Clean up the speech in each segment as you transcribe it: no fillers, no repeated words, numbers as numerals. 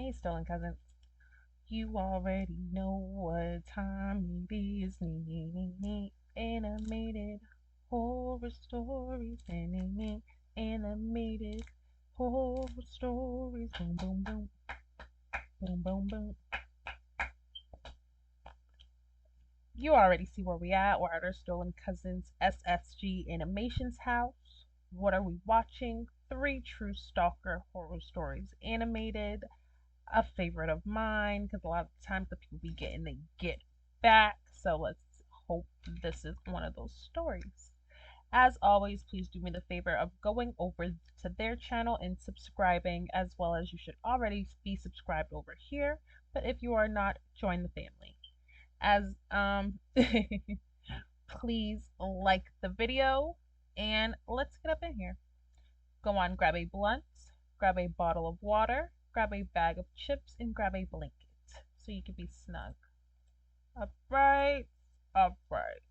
Hey, stolen cousin. You already know what time it is. Animated horror stories. Animated horror stories. Boom, boom, boom. Boom, boom, boom. You already see where we at. We're at our stolen cousins SSG Animations house. What are we watching? Three true stalker horror stories animated. A favorite of mine because a lot of times the people we get and they get back. So let's hope this is one of those stories. As always, please do me the favor of going over to their channel and subscribing, as well as you should already be subscribed over here. But if you are not, join the family. As please like the video and let's get up in here. Go on, grab a blunt, grab a bottle of water, grab a bag of chips, and grab a blanket so you can be snug. Upright, upright.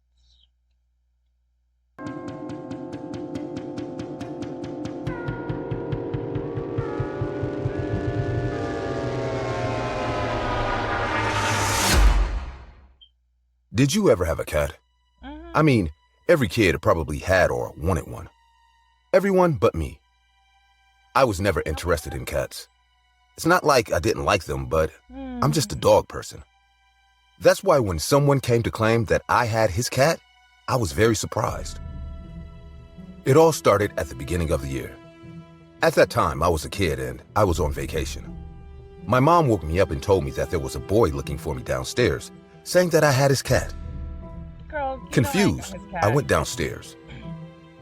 Did you ever have a cat? I mean, every kid probably had or wanted one. Everyone but me. I was never interested in cats. It's not like I didn't like them, but I'm just a dog person. That's why when someone came to claim that I had his cat, I was very surprised. It all started at the beginning of the year. At that time, I was a kid and I was on vacation. My mom woke me up and told me that there was a boy looking for me downstairs, saying that I had his cat. Girl, Confused, I went downstairs.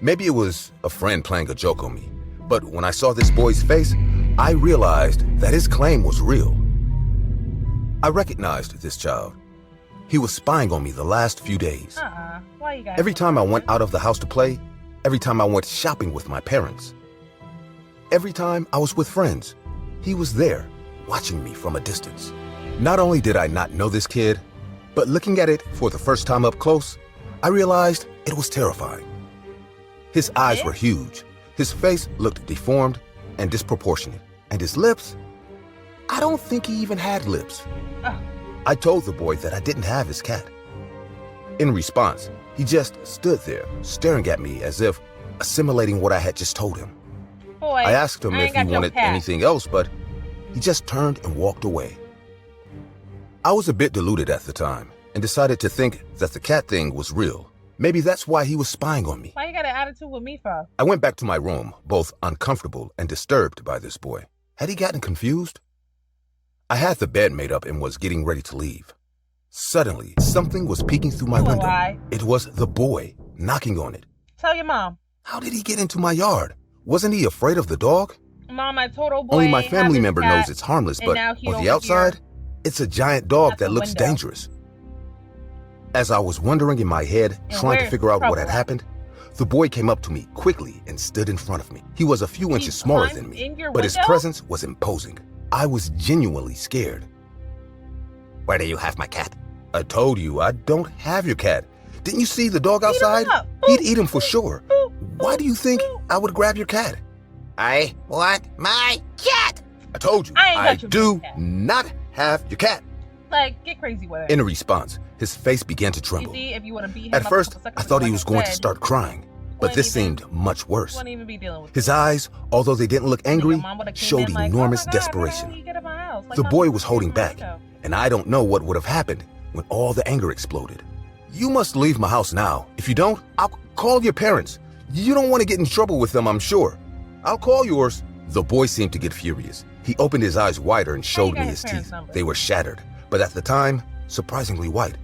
Maybe it was a friend playing a joke on me, but when I saw this boy's face, I realized that his claim was real. I recognized this child. He was spying on me the last few days. Why you guys Every time I went out of the house to play, every time I went shopping with my parents, every time I was with friends, he was there, watching me from a distance. Not only did I not know this kid, but looking at it for the first time up close, I realized it was terrifying. His eyes were huge, his face looked deformed and disproportionate, and his lips, I don't think he even had lips. I told the boy that I didn't have his cat. In response, he just stood there, staring at me as if assimilating what I had just told him. Boy, I asked him if he got your wanted cat. anything else, but he just turned and walked away. I was a bit deluded at the time and decided to think that the cat thing was real. Maybe that's why he was spying on me. Why you got an attitude with me for? I went back to my room, both uncomfortable and disturbed by this boy. Had he gotten confused? I had the bed made up and was getting ready to leave. Suddenly, something was peeking through my window. Lie. It was the boy knocking on it. Tell your mom. How did he get into my yard? Wasn't he afraid of the dog? Mom, I told old boy Only my ain't have family his member cat, knows it's harmless, and but now he on over the outside, here it's a giant dog at that the looks window. dangerous. As I was wondering in my head, And trying to where's figure out what had trouble at? happened, the boy came up to me quickly and stood in front of me. He was a few He inches smaller climbed than me, in your but his window? presence was imposing. I was genuinely scared. Where do you have my cat? I told you, I don't have your cat. Didn't you see the dog Eat him outside? up. He'd eat him for sure. Boop, Why do you think boop. I would grab your cat? I want my cat! I told you, I ain't I got your do cat. not have your cat. Like, get crazy with it. In response, his face began to You tremble. see, if you would have beat him At up a first, couple seconds I thought ago, he like was going to said, start crying, but wouldn't this even- seemed much worse. Wouldn't even be dealing with His it. eyes, although they didn't look And then your angry, mom would've came showed in like, enormous oh my God, desperation. how did you get in my house? Like, The my boy mom was came holding in my back, window. and I don't know what would have happened when all the anger exploded. You must leave my house now. If you don't, I'll call your parents. You don't want to get in trouble with them, I'm sure. I'll call yours. The boy seemed to get furious. He opened his eyes wider and showed got me his his parents' teeth. number? They were shattered, but at the time, surprisingly white.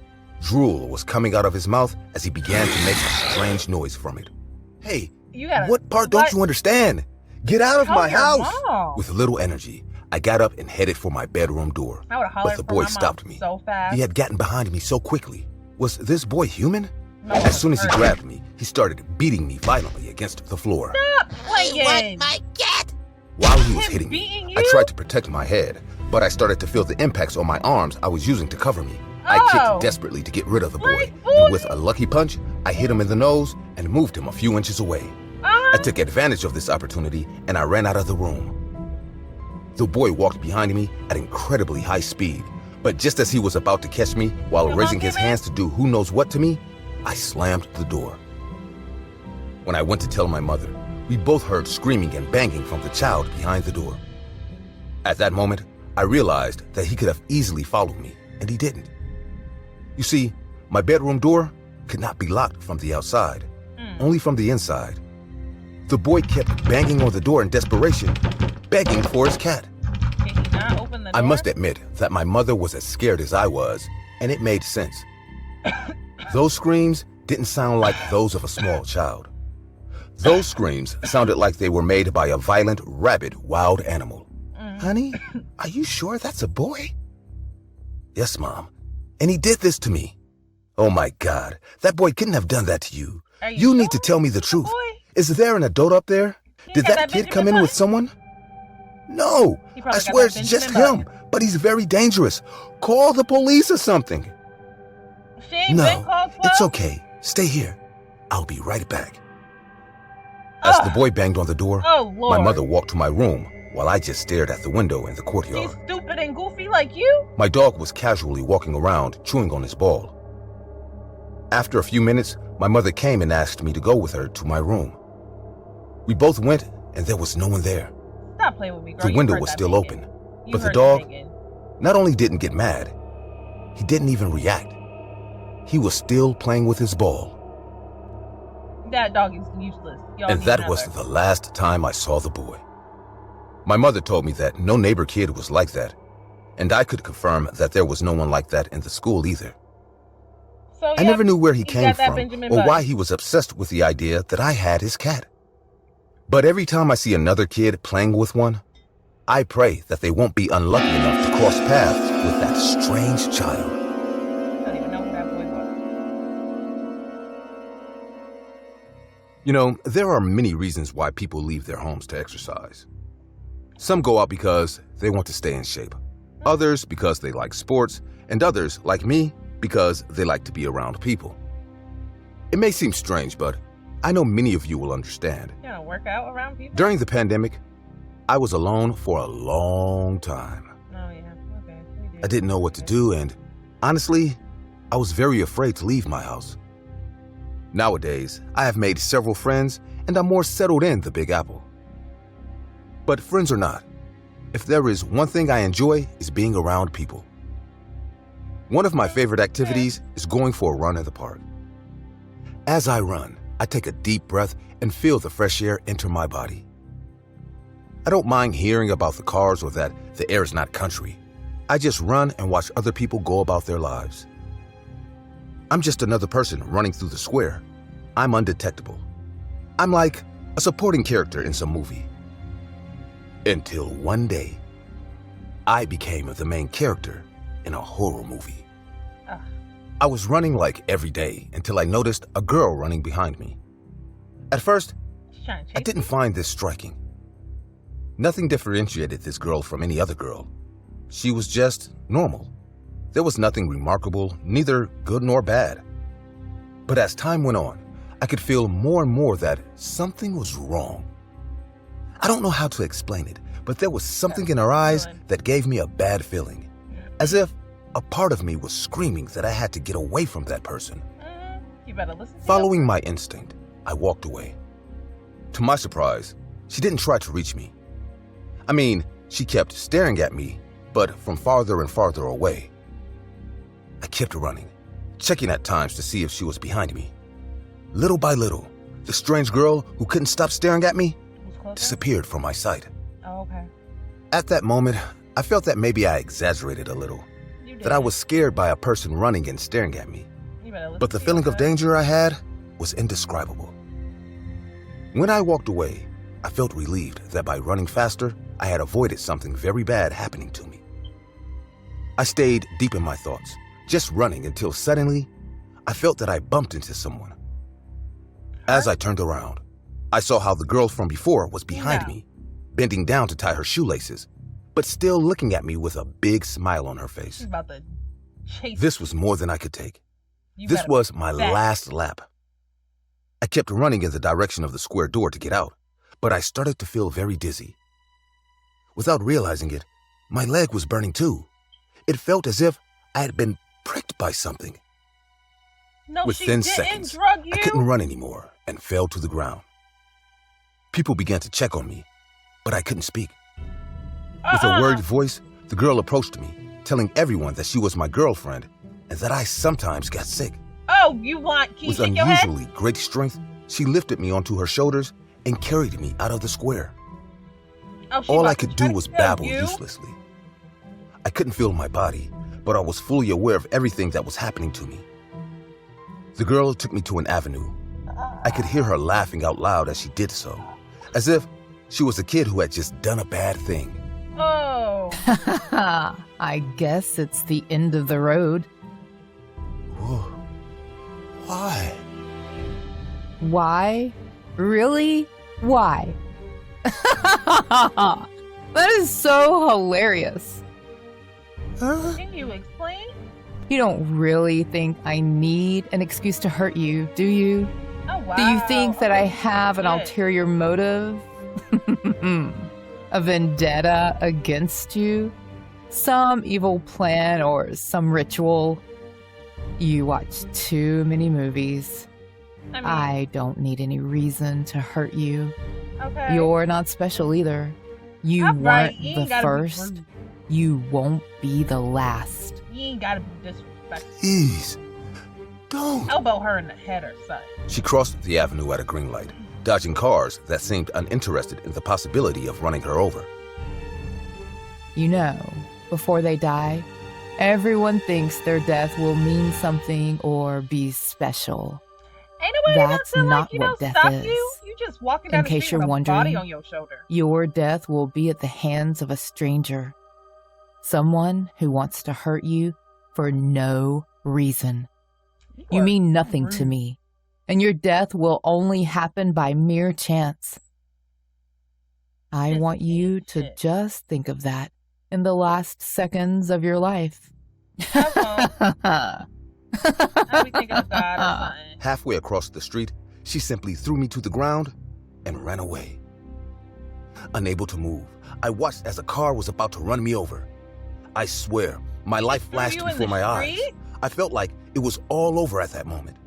Drool was coming out of his mouth as he began to make a strange noise from it. Hey, You gotta, what part don't you understand? Get out of Tell my your house! mom. With little energy, I got up and headed for my bedroom door. I would have hollered But the for boy my mom stopped me. so fast. He had gotten behind me so quickly. Was this boy human? No, As soon as he hurt. grabbed me, he started beating me violently against the floor. Stop I playing. want my cat! While he was Him hitting me, beating I you? tried to protect my head, but I started to feel the impacts on my arms I was using to cover me. I Oh. kicked desperately to get rid of the boy, Like, and with a lucky punch, I hit him in the nose and moved him a few inches away. I Uh-huh. took advantage of this opportunity and I ran out of the room. The boy walked behind me at incredibly high speed, but just as he was about to catch me while raising his hands to do who knows what to me, I slammed the door. When I went to tell my mother, we both heard screaming and banging from the child behind the door. At that moment, I realized that he could have easily followed me, and he didn't. You see, my bedroom door could not be locked from the outside, only from the inside. The boy kept banging on the door in desperation, begging for his cat. Can he not open the door? I must admit that my mother was as scared as I was, and it made sense. Those screams didn't sound like those of a small child. Those screams sounded like they were made by a violent, rabid, wild animal. Honey, are you sure that's a boy? Yes, Mom. And he did this to me. Oh my God, that boy couldn't have done that to you. You need to tell me the truth. Is there an adult up there? Did that kid come in with someone? No, I swear it's just him, but he's very dangerous. Call the police or something. No, it's okay. Stay here. I'll be right back. As the boy banged on the door, my mother walked to my room while I just stared at the window in the courtyard. He's stupid and goofy like you? My dog was casually walking around, chewing on his ball. After a few minutes, my mother came and asked me to go with her to my room. We both went, and there was no one there. Stop playing with me, girl. The window was still open, but the dog not only didn't get mad, he didn't even react. He was still playing with his ball. That dog is useless. And that was the last time I saw the boy. My mother told me that no neighbor kid was like that, and I could confirm that there was no one like that in the school either. So, I never knew where he came from or why he he was obsessed with the idea that I had his cat. But every time I see another kid playing with one, I pray that they won't be unlucky enough to cross paths with that strange child. I don't even know who that boy was. You know, there are many reasons why people leave their homes to exercise. Some go out because they want to stay in shape, others because they like sports, and others, like me, because they like to be around people. It may seem strange, but I know many of you will understand. You wanna work out around people? During the pandemic, I was alone for a long time. Oh yeah, okay. I didn't know what to do, and honestly, I was very afraid to leave my house. Nowadays, I have made several friends, and I'm more settled in the Big Apple. But friends or not, if there is one thing I enjoy, is being around people. One of my favorite activities is going for a run in the park. As I run, I take a deep breath and feel the fresh air enter my body. I don't mind hearing about the cars or that the air is not country. I just run and watch other people go about their lives. I'm just another person running through the square. I'm undetectable. I'm like a supporting character in some movie. Until one day, I became the main character in a horror movie. I was running like every day until I noticed a girl running behind me. At first, I didn't find this striking. Nothing differentiated this girl from any other girl. She was just normal. There was nothing remarkable, neither good nor bad. But as time went on, I could feel more and more that something was wrong. I don't know how to explain it, but there was something in her eyes that gave me a bad feeling, as if a part of me was screaming that I had to get away from that person. You better listen. Following my instinct, I walked away. To my surprise, she didn't try to reach me. I mean, she kept staring at me, but from farther and farther away. I kept running, checking at times to see if she was behind me. Little by little, the strange girl who couldn't stop staring at me disappeared from my sight. Oh, okay. At that moment, I felt that maybe I exaggerated a little, that I was scared by a person running and staring at me. But the feeling of danger I had was indescribable. When I walked away, I felt relieved that by running faster, I had avoided something very bad happening to me. I stayed deep in my thoughts, just running until suddenly, I felt that I bumped into someone. As I turned around, I saw how the girl from before was behind me, bending down to tie her shoelaces, but still looking at me with a big smile on her face. She's about to chase This was more than I could take. This was my last lap. I kept running in the direction of the square door to get out, but I started to feel very dizzy. Without realizing it, my leg was burning too. It felt as if I had been pricked by something. No, Within she didn't seconds, drug you. I couldn't run anymore and fell to the ground. People began to check on me, but I couldn't speak. With a worried voice, the girl approached me, telling everyone that she was my girlfriend and that I sometimes got sick. Oh, you want? Can you With shake your head? unusually great strength, she lifted me onto her shoulders and carried me out of the square. Oh, she All about I to could try do to was kill babble you? uselessly. I couldn't feel my body, but I was fully aware of everything that was happening to me. The girl took me to an avenue. I could hear her laughing out loud as she did so, as if she was a kid who had just done a bad thing. Oh. I guess it's the end of the road. Whoa. Why? Why? Really? Why? That is so hilarious. Huh? Can you explain? You don't really think I need an excuse to hurt you, do you? Oh, wow. Do you think that I Okay, have an good. ulterior motive? A vendetta against you? Some evil plan or some ritual? You watch too many movies. I mean, I don't need any reason to hurt you. okay. You're not special either. You All right, weren't you the ain't gotta be first. rude. You won't be the last. You ain't gotta be disrespectful. Please, don't. Elbow her in the head or something. She crossed the avenue at a green light, dodging cars that seemed uninterested in the possibility of running her over. You know, before they die, everyone thinks their death will mean something or be special. Ain't nobody That's gonna not like, what death stop is. you just walking In down the case street you're with a body wondering, on your shoulder. Your death will be at the hands of a stranger. Someone who wants to hurt you for no reason. You are mean nothing rude. to me, and your death will only happen by mere chance. I This want you ain't to shit. just think of that in the last seconds of your life. I I'll be thinking of God or something. Halfway across the street, she simply threw me to the ground and ran away. Unable to move, I watched as a car was about to run me over. I swear, my life threw flashed you in before the my eyes. street? I felt like it was all over at that moment.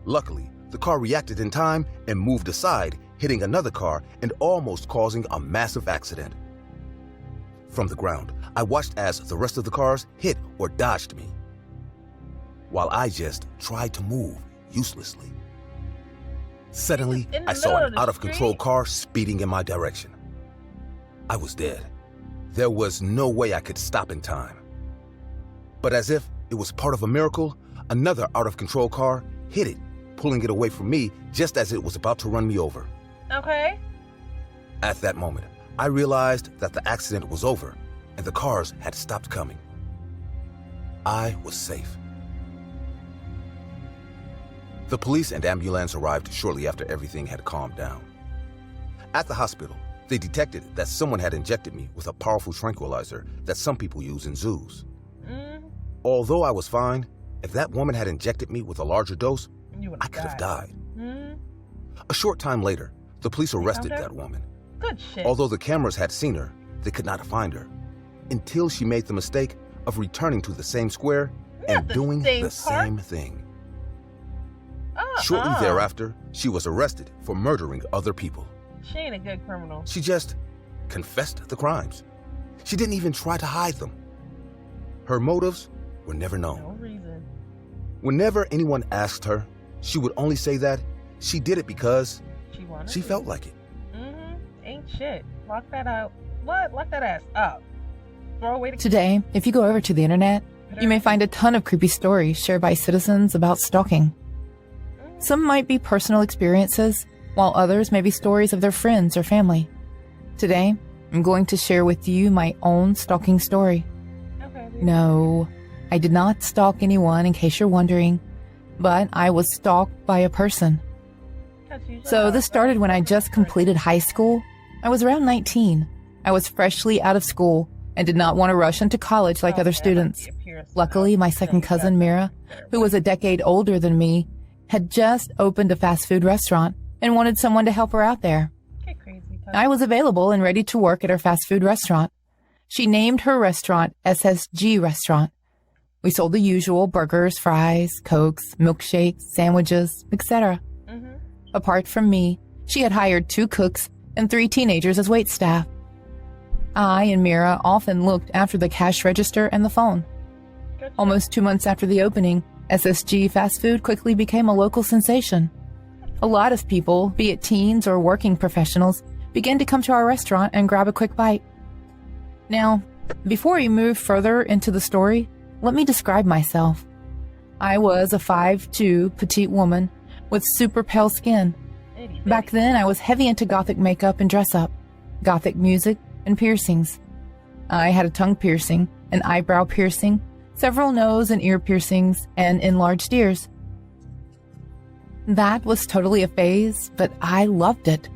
Luckily, the car reacted in time and moved aside, hitting another car and almost causing a massive accident. From the ground, I watched as the rest of the cars hit or dodged me, while I just tried to move uselessly. Suddenly, In the I saw middle an of the out-of-control street? car speeding in my direction. I was dead. There was no way I could stop in time. But as if it was part of a miracle, another out-of-control car hit it, pulling it away from me just as it was about to run me over. Okay. At that moment, I realized that the accident was over and the cars had stopped coming. I was safe. The police and ambulance arrived shortly after everything had calmed down. At the hospital, they detected that someone had injected me with a powerful tranquilizer that some people use in zoos. Although I was fine, if that woman had injected me with a larger dose, You would I could have died. Mm, A short time later, the police arrested her? that woman. good shit. Although the cameras had seen her, they could not find her until she made the mistake of returning to the same square and the doing same the part. same thing. Shortly thereafter, she was arrested for murdering other people. She ain't a good criminal. She just confessed the crimes. She didn't even try to hide them. Her motives were never known. No reason. Whenever anyone asked her, she would only say that she did it because She wanted she to. felt like it. Ain't shit. Lock that out. What? Lock that ass up. Throw away the Today, if you go over to the internet, you may find a ton of creepy stories shared by citizens about stalking. Some might be personal experiences, while others may be stories of their friends or family. Today, I'm going to share with you my own stalking story. Okay. No, I did not stalk anyone, in case you're wondering, but I was stalked by a person. So this started when I just completed high school. I was around 19. I was freshly out of school and did not want to rush into college like other students. Luckily, my second cousin, Mira, who was a decade older than me, had just opened a fast food restaurant and wanted someone to help her out there. Get crazy. I was available and ready to work at her fast food restaurant. She named her restaurant SSG Restaurant. We sold the usual burgers, fries, cokes, milkshakes, sandwiches, etc. Apart from me, she had hired 2 cooks and 3 teenagers as waitstaff. I and Mira often looked after the cash register and the phone. Almost 2 months after the opening, SSG Fast Food quickly became a local sensation. A lot of people, be it teens or working professionals, began to come to our restaurant and grab a quick bite. Now, before we move further into the story, let me describe myself. I was a 5'2" petite woman with super pale skin. Back then, I was heavy into gothic makeup and dress-up, gothic music, and piercings. I had a tongue piercing, an eyebrow piercing, several nose and ear piercings, and enlarged ears. That was totally a phase, but I loved it.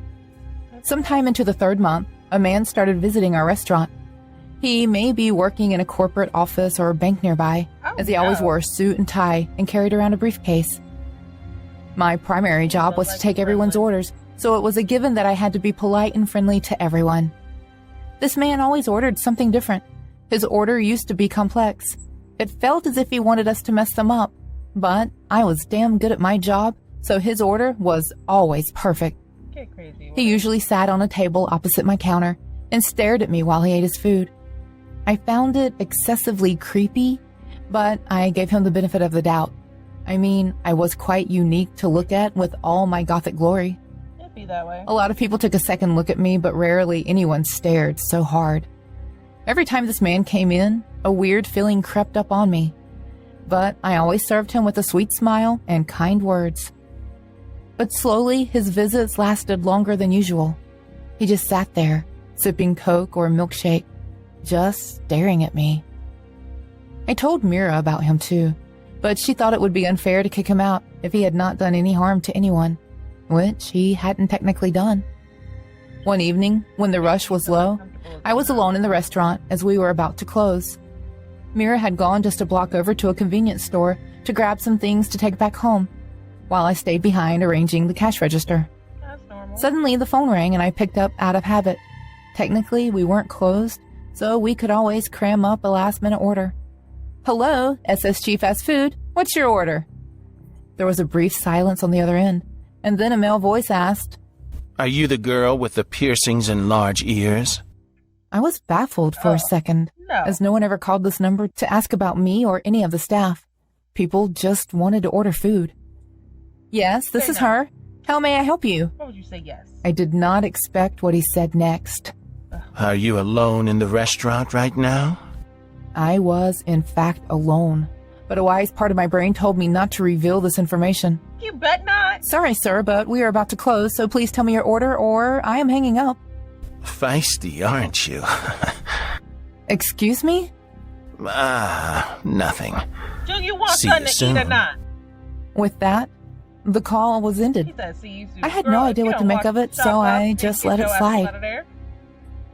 Sometime into the 3rd month, a man started visiting our restaurant. He may be working in a corporate office or a bank nearby, as he always wore a suit and tie and carried around a briefcase. My primary job was to take everyone's orders, so it was a given that I had to be polite and friendly to everyone. This man always ordered something different. His order used to be complex. It felt as if he wanted us to mess them up, but I was damn good at my job, so his order was always perfect. He usually sat on a table opposite my counter and stared at me while he ate his food. I found it excessively creepy, but I gave him the benefit of the doubt. I mean, I was quite unique to look at with all my gothic glory. It'd be that way. A lot of people took a second look at me, but rarely anyone stared so hard. Every time this man came in, a weird feeling crept up on me. But I always served him with a sweet smile and kind words. But slowly, his visits lasted longer than usual. He just sat there, sipping Coke or milkshake, just staring at me. I told Mira about him too, but she thought it would be unfair to kick him out if he had not done any harm to anyone, which he hadn't technically done. One evening, when the rush was low, I was alone in the restaurant as we were about to close. Mira had gone just a block over to a convenience store to grab some things to take back home, while I stayed behind arranging the cash register. That's normal. Suddenly, the phone rang and I picked up out of habit. Technically, we weren't closed, so we could always cram up a last-minute order. "Hello, SSG Fast Food. What's your order?" There was a brief silence on the other end, and then a male voice asked, "Are you the girl with the piercings and large ears?" I was baffled for a second, no. as no one ever called this number to ask about me or any of the staff. People just wanted to order food. "Yes, this is her. How may I help you?" What would you say yes? I did not expect what he said next. Are you alone in the restaurant right now? I was, in fact, alone, but a wise part of my brain told me not to reveal this information. You bet not. "Sorry, sir, but we are about to close, so please tell me your order or I am hanging up." Feisty, aren't you? "Excuse me?" Nothing. Do you want See you something to eat or soon. not? With that, the call was He ended. said, see you soon. I had Girl, no if idea you what to don't make walk of it, the shop so up I and just get let it your ass slide. out of there.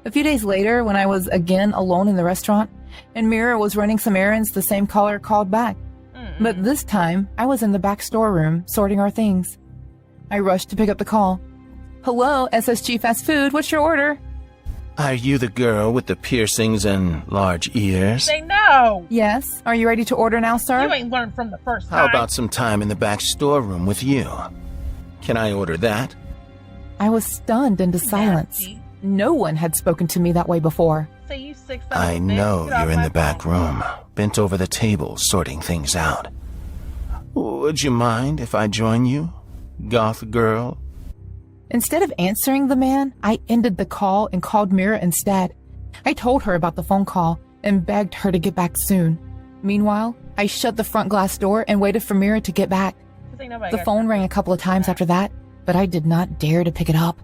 A few days later, when I was again alone in the restaurant, and Mira was running some errands, the same caller called back. But this time, I was in the back storeroom, sorting our things. I rushed to pick up the call. "Hello, SSG Fast Food, what's your order?" Are you the girl with the piercings and large ears? Say no. "Yes, are you ready to order now, sir?" You ain't learned from the first time. How about some time in the back storeroom with you? Can I order that? I was stunned into silence. Nasty. No one had spoken to me that way before. Say you sick son of I a bitch. know Get off you're in my the back phone. room, bent over the table, sorting things out. Would you mind if I join you, goth girl? Instead of answering the man, I ended the call and called Mira instead. I told her about the phone call and begged her to get back soon. Meanwhile, I shut the front glass door and waited for Mira to get back. 'Cause ain't nobody The got phone time. rang a couple of times after that, but I did not dare to pick it up.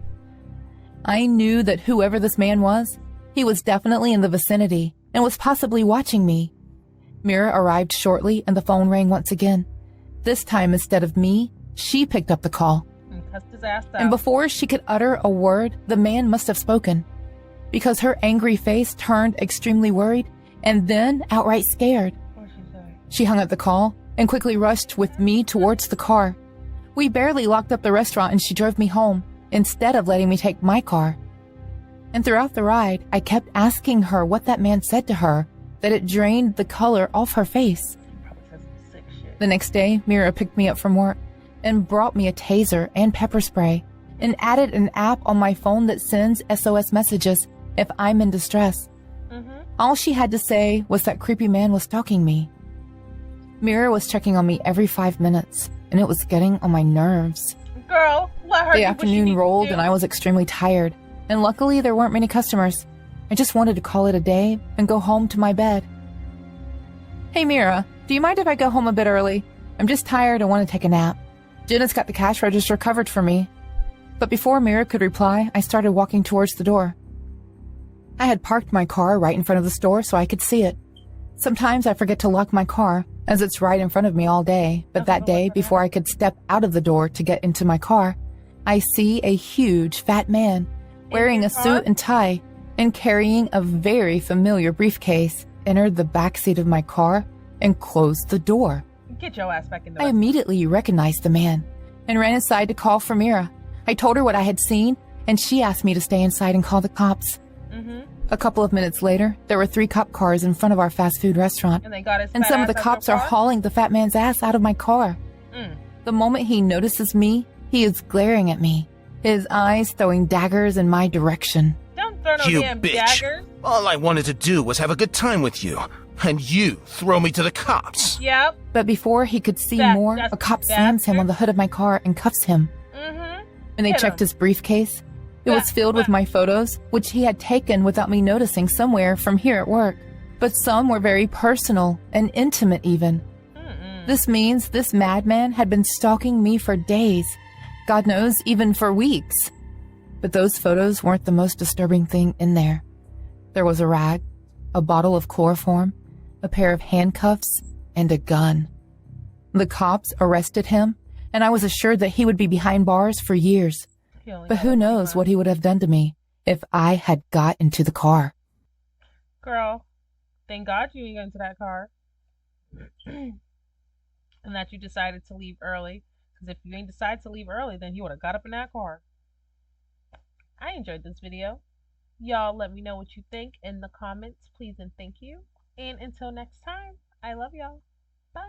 I knew that whoever this man was, he was definitely in the vicinity and was possibly watching me. Mira arrived shortly and the phone rang once again. This time, instead of me, she picked up the call. And cussed his ass out. And before she could utter a word, the man must have spoken, because her angry face turned extremely worried and then outright scared. What'd she say? She hung up the call and quickly rushed with me towards the car. We barely locked up the restaurant and she drove me home, instead of letting me take my car. And throughout the ride, I kept asking her what that man said to her, that it drained the color off her face. Probably says some sick shit. The next day, Mira picked me up from work and brought me a taser and pepper spray and added an app on my phone that sends SOS messages if I'm in distress. All she had to say was that creepy man was stalking me. Mira was checking on me every 5 minutes, and it was getting on my nerves. Girl, let her The do what she afternoon needs to rolled do. and I was extremely tired, and luckily there weren't many customers. I just wanted to call it a day and go home to my bed. Hey Mira, do you mind if I go home a bit early? I'm just tired and want to take a nap. Jenna's got the cash register covered for me. But before Mira could reply, I started walking towards the door. I had parked my car right in front of the store so I could see it. Sometimes I forget to lock my car, as it's right in front of me all day, but that day, before I could step out of the door to get into my car, I see a huge fat man wearing a suit and tie and carrying a very familiar briefcase enter the back seat of my car and close the door. Get your ass back in the I immediately recognized the man and ran inside to call for Mira. I told her what I had seen, and she asked me to stay inside and call the cops. A couple of minutes later, there were 3 cop cars in front of our fast food restaurant, And they got his and fat some of ass the out your cops are car? hauling the fat man's ass out of my car. The moment he notices me, he is glaring at me, his eyes throwing daggers in my direction. Don't throw no You damn bitch. daggers. All I wanted to do was have a good time with you. And you throw me to the cops. Yep. But before he could see That- more, that's a cop slams him bastard. on the hood of my car and cuffs him. When they Hit checked him. his briefcase, it was filled with my photos, which he had taken without me noticing somewhere from here at work. But some were very personal and intimate even. This means this madman had been stalking me for days. God knows, even for weeks. But those photos weren't the most disturbing thing in there. There was a rag, a bottle of chloroform, a pair of handcuffs, and a gun. The cops arrested him, and I was assured that he would be behind bars for years. But who knows what he would have done to me if I had got into the car. Girl, thank God you didn't get into that car. And that you decided to leave early. Because if you ain't decided to leave early, then you would have got up in that car. I enjoyed this video. Y'all let me know what you think in the comments, please and thank you. And until next time, I love y'all. Bye.